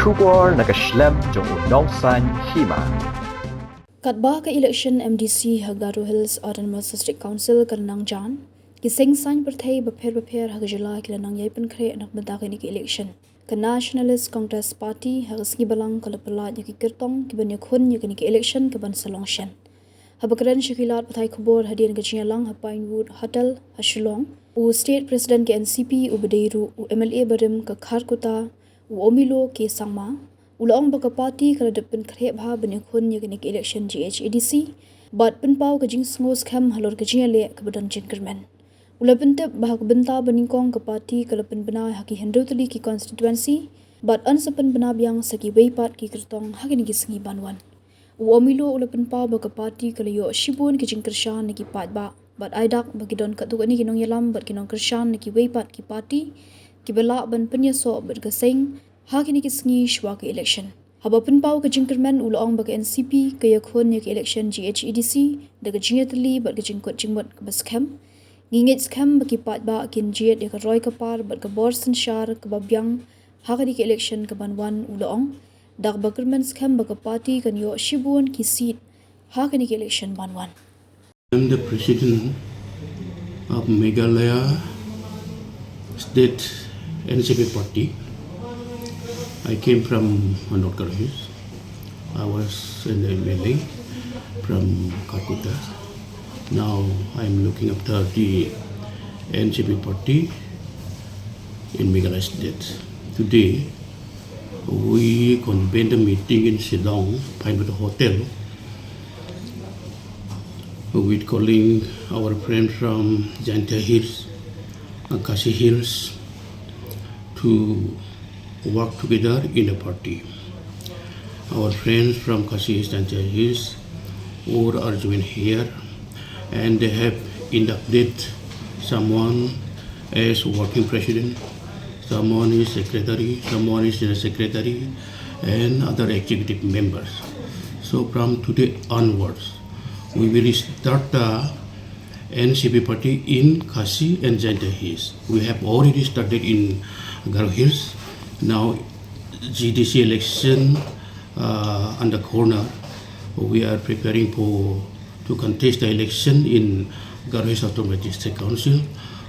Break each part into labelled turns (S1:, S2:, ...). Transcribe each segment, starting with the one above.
S1: Shubor nakaslem jong unongsan Hima.
S2: Katba ka election MDC Baroh Hills Autonomous District Council Kyrtong Jan kiseng san perthai bapher hagajala kilanang yaipan khre anak bada ki election ka Nationalist Congress Party hagasgi balang kalapala yaki Kyrtong kibanya khun yaki election ka ban salongshan habakran shakilat pathai khobor hadian gajialang Pynwood Hotel Hashulong u State President ke NCP u Badeiru u MLA Barim ka Kharkota u Omilo ke Sangma Ulong baka party kala depan kre bha bani khun yaki election GHADC bat penpau ka jing ngos kham halor ka jiale ka badan jinkerman ula pentep bah benta baningkong ka party kala Pynbna haki hendrotli ki constituency bat ansapan bana biang saki weipat ki Kyrtong haki ni singi banwan u omilo ula penpau baka party kala yo shibun ki jingkershan ki patba bat aidak bagi don katu ni kinong yalam bat kinong kershan ki weipat ki party ki bala ban penyaso bat ka sing haki ni singi shwa ka election haba penpau ka jingkerman ulong baka NCP kaya khun ki election GHADC daga jingatli bat ka jingkot jingmot ka baskham ngingit skam baki patba kin jiet ya ka roy ka par bat ka borsen shar ka babyang haka di election ka banwan ulong dag bakerman skam baka party kan yo shibun ki seat haka di election banwan.
S3: I'm the president of Meghalaya State NCP party. I came from North Hills. I was in the MLA from Calcutta. Now I'm looking after the NCP party in Meghalaya State. Today we convened a meeting in Shillong, Pynbna Hotel, with calling our friends from Janta Hills and Kasi Hills to work together in a party. Our friends from Kasi Hills and Janta Hills all are joined here, and they have inducted someone as working president, someone is secretary, someone is general secretary, and other executive members. So from today onwards, we will start the NCP party in Kasi and Janta Hills. We have already started in Baroh Hills. Now GDC election on the corner. We are preparing to contest the election in Baroh Hills Autonomous District Council.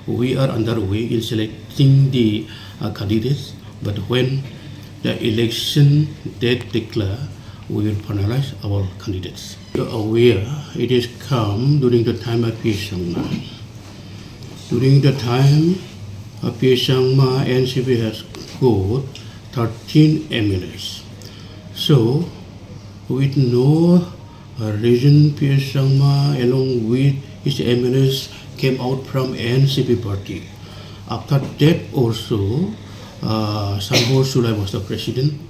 S3: We are underway in selecting the candidates, but when the election date declare, we will finalize our candidates. You are aware it has come during the time of Pynïeng. During the time of Pynïeng, NCP has got 13 MLAs. So, with no reason, Pynïeng along with his MLAs came out from NCP party. After that also, Sanbor Sulai was the president.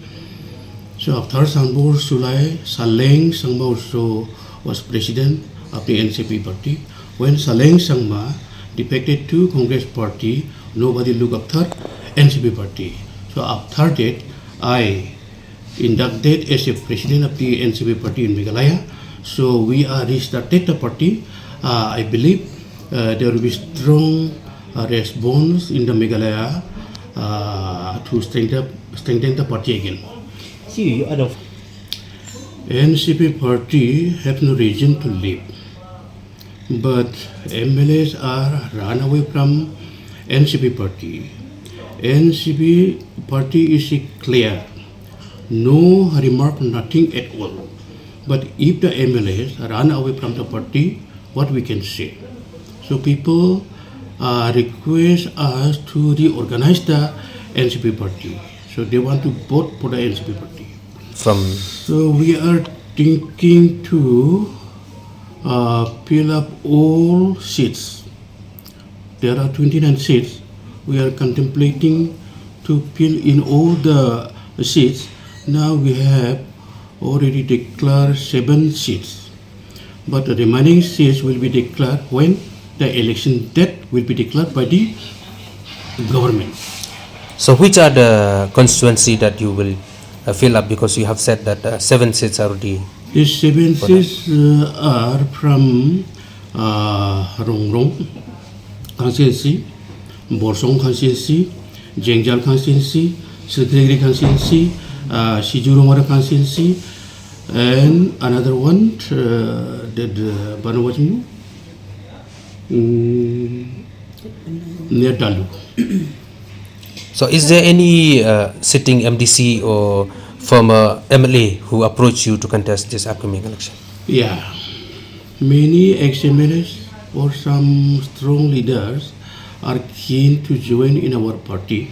S3: So after Sanbor Sulai, Saleng Sangma also was president of the NCP party. When Saleng Sangma defected to Congress party, nobody looked after NCP party. So after that, I inducted as a president of the NCP party in Meghalaya. So we are restarted the party. I believe there will be strong response in the Meghalaya to strengthen the party again. NCP party have no reason to leave, but MLAs are run away from NCP party. NCP party is clear, no remark, nothing at all. But if the MLAs run away from the party, what we can say? So people request us to reorganize the NCP party. So they want to vote for the NCP party. So we are thinking to fill up all seats. There are 29 seats. We are contemplating to fill in all the seats. Now we have already declared 7 seats. But the remaining seats will be declared when the election date will be declared by the government.
S4: So which are the constituency that you will fill up, because you have said that 7 seats are already.
S3: These 7 seats are from Rongrong constituency, Borsong constituency, Jengjal constituency, Siltlegri constituency, Sijurumara Constituency, and another one Baroh near Dalu.
S4: So, is there any sitting MDC or former MLA who approached you to contest this upcoming election?
S3: Yeah, many ex-MLAs or some strong leaders are keen to join in our party.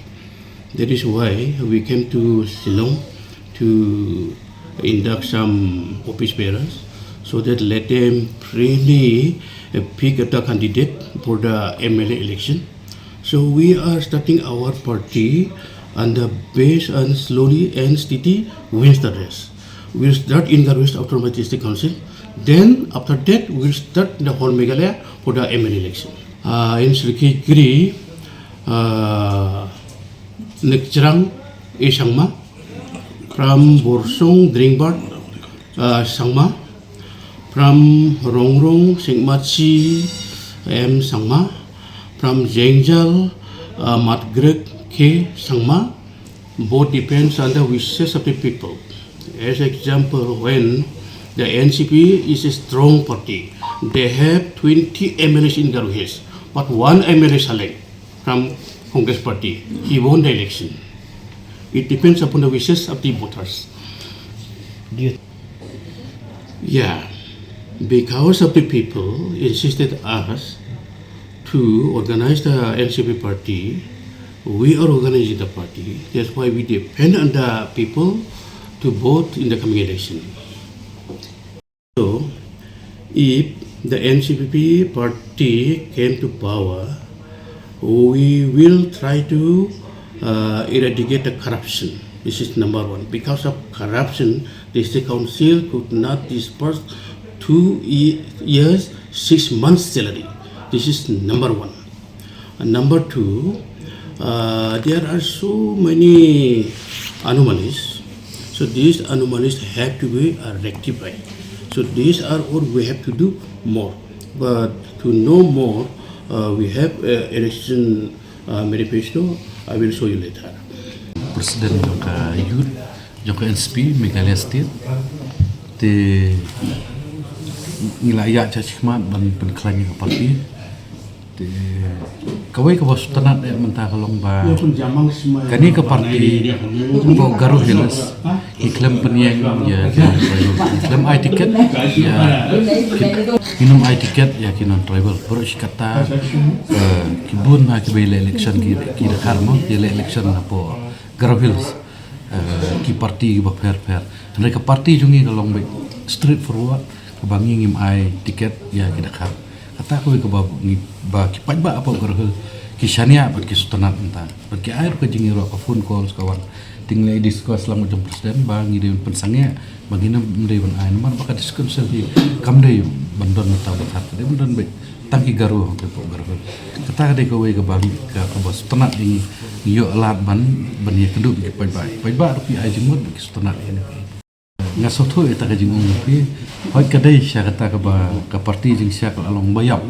S3: That is why we came to Shillong to induct some office bearers so that let them freely pick the candidate for the MLA election. So we are starting our party and based on slowly and steady wins the race. We'll start in the West Autonomous District Council. Then after that we'll start the whole Meghalaya for the MLA election. In Srikigiri, Nekcherang, Sangma, from Borsong, Dringbart, Sangma, from Rongrong, Singmachi, M. Sangma, from Jengjal, Matgrek, K. Sangma. Both depends on the wishes of the people. As example, when the NCP is a strong party, they have 20 MLAs in Baroh Hills, but one MLA Saleh from Congress party, he won the election. It depends upon the wishes of the voters. Yeah, because of the people insisted us to organize the NCP party, we are organizing the party. That's why we depend on the people to vote in the coming election. So, if the NCP party came to power, we will try to eradicate the corruption. This is number one. Because of corruption, the State Council could not disperse 2 years, 6 months salary. This is number one. And number two, there are so many anomalies. So these anomalies have to be rectified. So these are what we have to do more. But to know more, we have election manifesto. I will show you later.
S5: Presiden jangka youth jangka NCP Meghalaya State di nilai cacikmat ban penkelanya ke parti di kawai ke bos tenat mentah kalong ba kani ke parti po Baroh Hills iklim Pynïeng ya iklim I ticket ya kinum I ticket ya kinum tribal baru kata kibun ha kibele election kira karmo kira election po Baroh Hills ki parti ba fair mereka parti jungi kalong ba straight forward kebangi ngim I ticket ya kira kar kata ko ke ba ki pajba apa Baroh Hills kisania ba ki sutanat entah pergi air ke jingi ro ka phone calls kawan tinggal diskus lang macam presiden bang ngirim pensangnya bagina mendewan ai man baka diskus selhi kamdai bandon mata bakat de bandon be tangki garu ke Baroh kata de ko we ke bali ke bos tenat ini yo alat ban ya keduk ke pai rupi ai jimut ke tenat ini ngasoto eta ke jingong rupi hoi kadai sya kata ke parti jing sya along bayap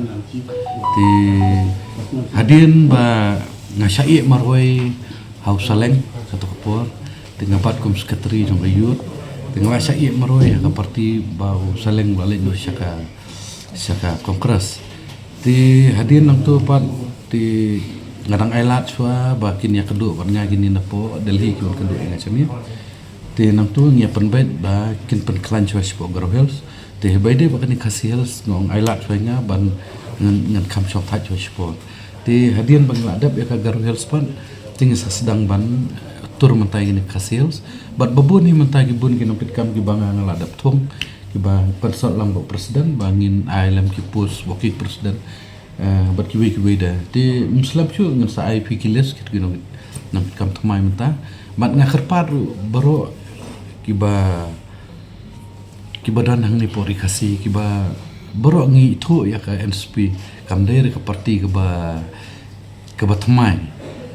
S5: ti hadin ba ngasai marwai hausaleng satu kapur dengan empat kom sekretari jong ayut dengan ngasai marwai ke parti bau saleng balik no syaka kongres ti hadin nang tu pat ti ngadang ailat swa bakin ya keduk warnya gini napo Delhi kiwan keduk ngacamnya ti nang tu ngia penbait bakin penklan swa spo Baroh Hills ti baide bakan kasih hills ngong ailat swa nya ban ngan kam sok ta spo ti hadin bang ladap ya ka Baroh Hills pan tinggal sedang ban tur mentai ini kasih hills bat babun ni mentai gibun kinapit kam gibanga ngaladap thong kiba persot lambo presiden bangin ILM ki pos wakil presiden bat kiwe dah di muslim chu ngan sa IP kiles kit gino nam kam thamai menta bat ngakerpat Baroh kiba dan hang ni pori kasih kiba Baroh ngi itu ya ka NCP kam dari ke parti kiba thamai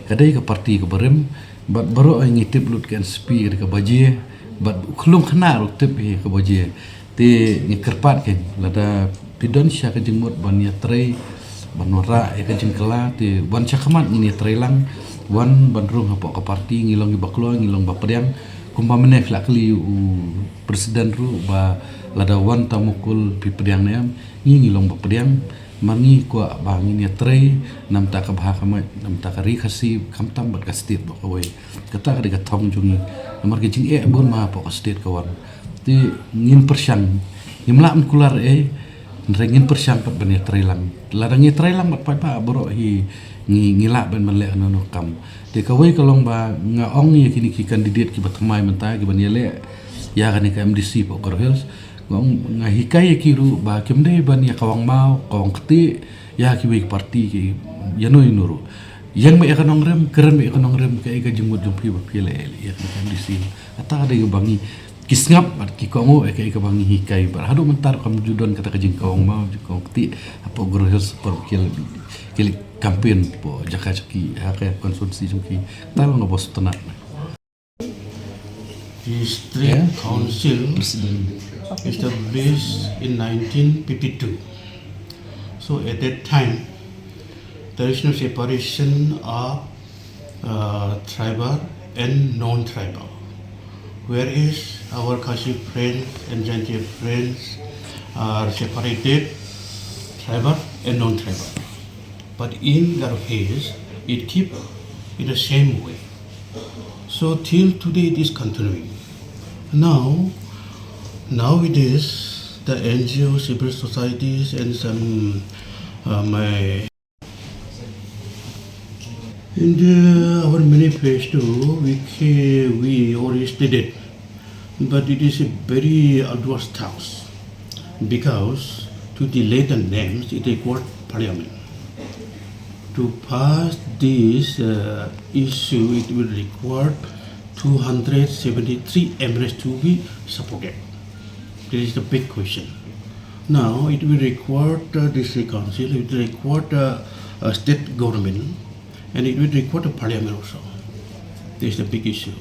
S5: kadai ke parti ke berem bat Baroh ngi tip lut ke NCP ke baje bat khulung khana ru tip ke baje ti ngikerpat ke lada pidon sya ke jengmut ban ya trei ban wara ya ke jengkela ti ban syakamat ini trei lang wan ban rum apa ke parti ngilong baklo ngilong bapediang kumpamane klakli presiden ru ba ladawan tamukul pi pediang nem ngi long ba pediang mangi ko ba ngi ne trei nam ta ka bha kamai nam ta ka ri khasi khamtam bat ka state ba kawai kata ka de thong jungi namar ke jing e bon ma po state kawan ti ngin persyang himla kular rengin persyang pat bani trei lang ladangi trei lang bat pa Baroh hi ngila ben man le no kam de kawai kalong ba nga ong ye kini ki candidate ki batmai menta ki ban le ya kan ka MDC po Hills ngong nga hikai ki ru ba kemde ban ya kawang mau kawang kti ya ki wei parti ki yano inuru yang me ekanong rem keren me ekanong rem ka ga jumut jumpi ba pile ya ka MDC ata ada bangi kisngap at ki kongo ka bangi hikai bar hadu mentar kam judon kata ka jing kawang mau kawang kti apa Hills por kili campaign po Jakarta ki hake Constituency ki tal no bos tanat
S3: District Council established in 1952. So at that time, there is no separation of tribal and non-tribal. Whereas our Kashi friends and Jaintia friends are separated, tribal and non-tribal. But in Baroh Hills, it keep in the same way. So till today it is continuing. Nowadays, the NGO, civil societies, and some in our manifesto, we already stated, but it is a very arduous task because to delay the names, it requires Parliament. To pass this issue, it will require 273 MRS to be supported. This is the big question. Now, it will require the district council, it will require state government, and it will require the parliament also. This is the big issue.